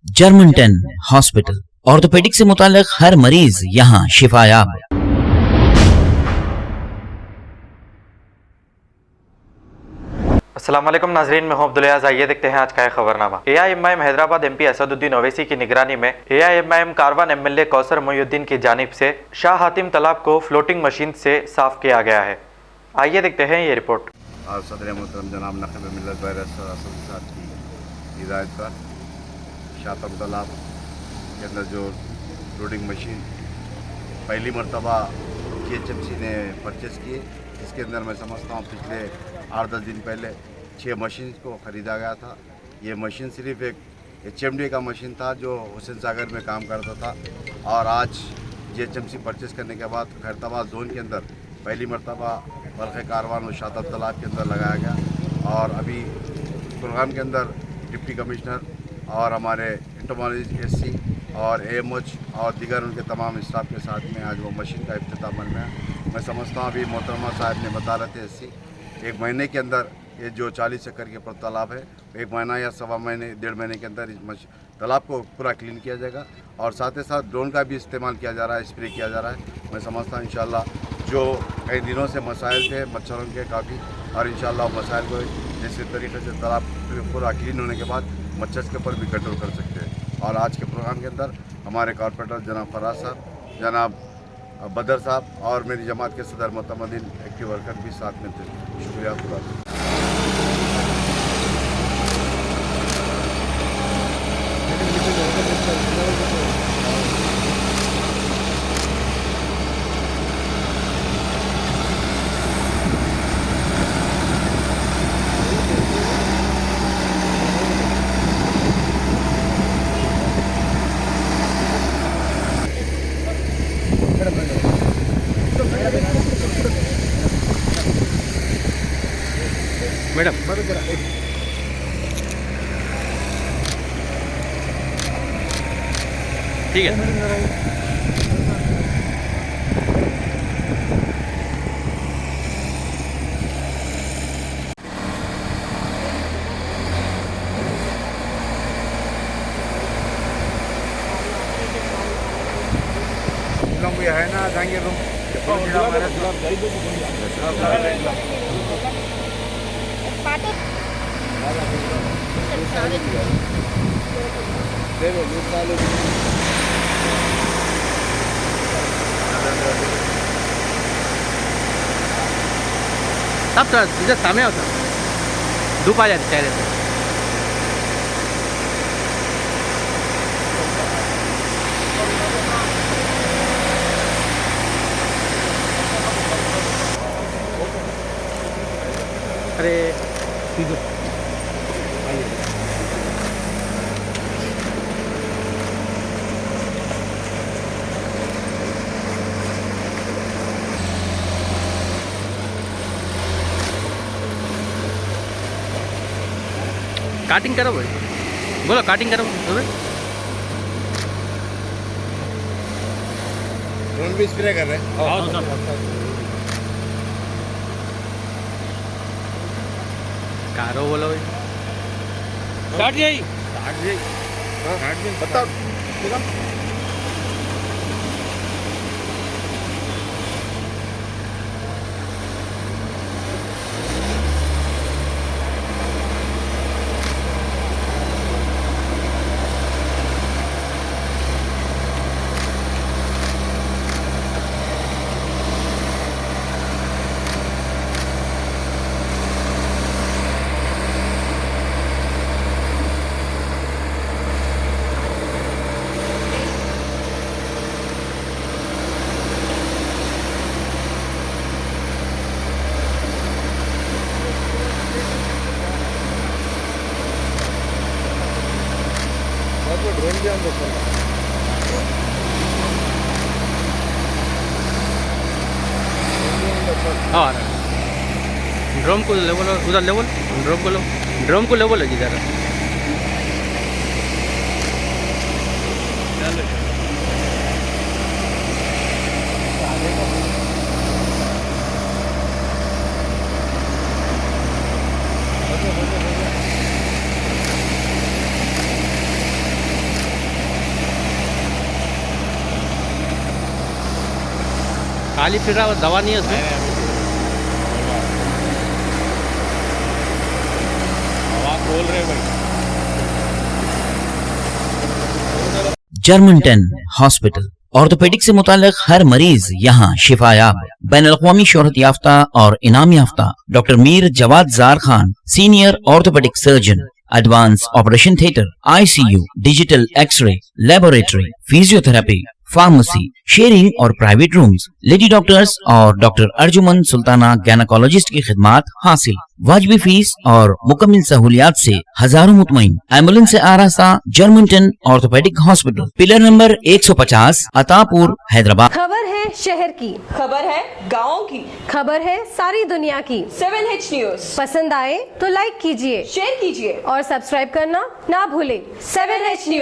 German 10 hospital, orthopaedic से मुताल्लिक हर मरीज यहाँ शिफायाब। अस्सलाम वालेकुम नाजरीन, मैं हूं अब्दुल अयाज। आइए देखते हैं आज का खबरनामा। एआईएमआईएम हैदराबाद एमपी असदुद्दीन ओवैसी की निगरानी में एआईएमआईएम कारवान एमएलए कौसर मोइनुद्दीन की जानिब से शाह हातिम तालाब को फ्लोटिंग मशीन से साफ किया गया है। आइए देखते हैं ये रिपोर्ट। और सदर मोहतरम जनाब नक़ीब मिल्लत साहब की हिदायत पर शाह हातिम तालाब के अंदर जो फ्लोटिंग मशीन पहली मरतबा GHMC ने परचेज़ की, इसके अंदर मैं समझता हूँ पिछले 8-10 दिन पहले 6 मशीन को ख़रीदा गया था। ये मशीन सिर्फ एक HMD का मशीन था जो हुसैन सागर में काम करता था, और आज GHMC परचेज़ करने के बाद खैरताबाद जोन के अंदर पहली मरतबा बल्कि कारवान और शाह हातिम तालाब के अंदर लगाया गया। और अभी कुलगाम के अंदर डिप्टी कमिश्नर और हमारे इंटरमोलॉजी SC और AMOH और दीगर उनके तमाम स्टाफ के साथ में आज वो मशीन का इफ्तिताह अमल में है। मैं समझता हूँ अभी मोहतरमा साहब ने बता रहे थे SC, एक महीने के अंदर ये जो 40 एकड़ के ऊपर तालाब है, एक महीना या सवा महीने 1.5 महीने के अंदर इस तालाब को पूरा क्लीन किया जाएगा। और साथ ही साथ ड्रोन का भी इस्तेमाल किया जा रहा है, स्प्रे किया जा रहा है। मैं समझता हूँ इंशाल्लाह जो कई दिनों से मसाइल थे मच्छरों के काफ़ी, और इंशाल्लाह मसाइल को जिस तरीके से तालाब पूरा क्लीन होने के बाद मच्छर के ऊपर भी कंट्रोल कर सकते हैं। और आज के प्रोग्राम के अंदर हमारे कॉर्पोरेटर जनाब फराज साहब, जनाब बदर साहब और मेरी जमात के सदर मोतमदीन एक्टिव वर्कर भी साथ में थे। शुक्रिया खुदा। मैडम ठीक है। भी है ना जाएंगे रूम सब तुझे सामने होता धूप आ जाती चेहरे पे। अरे काटिंग करो भाई, बोलो काटिंग करो ड्रोन भी स्प्रे कर रहे हैं। कारो बोलो भाई काट जाई बताओ ड्रोन भी हम हाँ ड्रम को लेवल उधर लेवल ड्रम को लेवल है ज़रा खाली फिर रहा, दवा नहीं है उसमें। बोल रहे भाई जर्मन 10 हॉस्पिटल, ऑर्थोपेडिक से मुताल्लिक हर मरीज यहाँ शिफायाब। बैनुल-अक़वामी शोहरत याफ्ता और इनाम याफ्ता doctor Mir Jawad Jar Khan, senior orthopaedic surgeon, advance operation theatre, ICU, digital x ray, laboratory, physiotherapy, pharmacy, sharing और प्राइवेट रूम्स, लेडी डॉक्टर्स और डॉक्टर अर्जुमन सुल्ताना गैनाकोलॉजिस्ट की खिदमात हासिल। वाजिबी फीस और मुकम्मल सहूलियात से हजारों मुतमईन। एम्बुलेंस से आरास्ता German 10 orthopaedic hospital, pillar number 150, Attapur, Hyderabad. खबर है शहर की, खबर है गाँव की, खबर है सारी दुनिया की। 7H न्यूज पसंद आए तो लाइक कीजिए, शेयर कीजिए और सब्सक्राइब करना ना भूलें। 7H news.